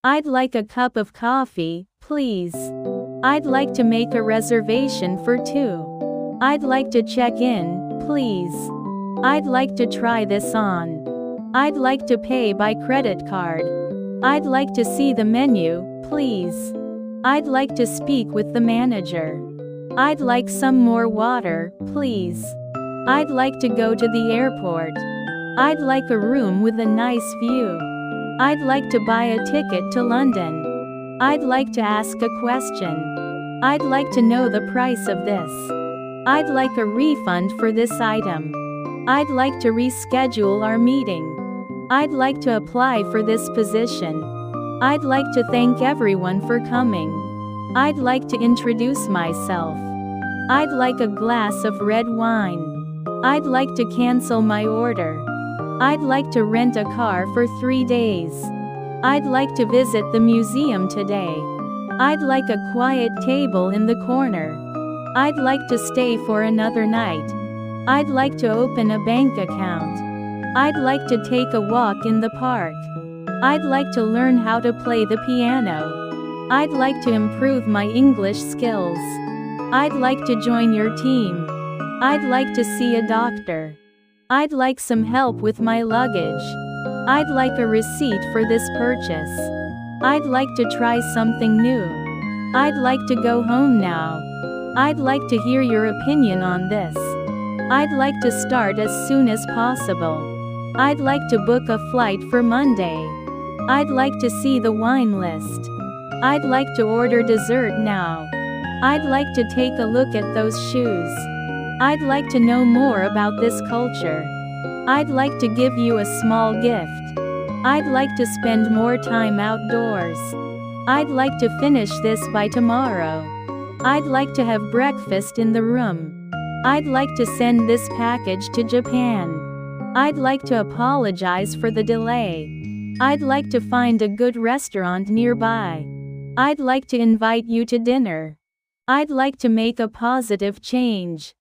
I'd like a cup of coffee, please. I'd like to make a reservation for two. I'd like to check in, please. I'd like to try this on. I'd like to pay by credit card. I'd like to see the menu, please. I'd like to speak with the manager. I'd like some more water, please. I'd like to go to the airport. I'd like a room with a nice view. I'd like to buy a ticket to London. I'd like to ask a question. I'd like to know the price of this. I'd like a refund for this item. I'd like to reschedule our meeting. I'd like to apply for this position. I'd like to thank everyone for coming. I'd like to introduce myself. I'd like a glass of red wine. I'd like to cancel my order. I'd like to rent a car for 3 days. I'd like to visit the museum today. I'd like a quiet table in the corner. I'd like to stay for another night. I'd like to open a bank account. I'd like to take a walk in the park. I'd like to learn how to play the piano. I'd like to improve my English skills. I'd like to join your team. I'd like to see a doctor. I'd like some help with my luggage. I'd like a receipt for this purchase. I'd like to try something new. I'd like to go home now. I'd like to hear your opinion on this. I'd like to start as soon as possible. I'd like to book a flight for Monday. I'd like to see the wine list. I'd like to order dessert now. I'd like to take a look at those shoes. I'd like to know more about this culture. I'd like to give you a small gift. I'd like to spend more time outdoors. I'd like to finish this by tomorrow. I'd like to have breakfast in the room. I'd like to send this package to Japan. I'd like to apologize for the delay. I'd like to find a good restaurant nearby. I'd like to invite you to dinner. I'd like to make a positive change.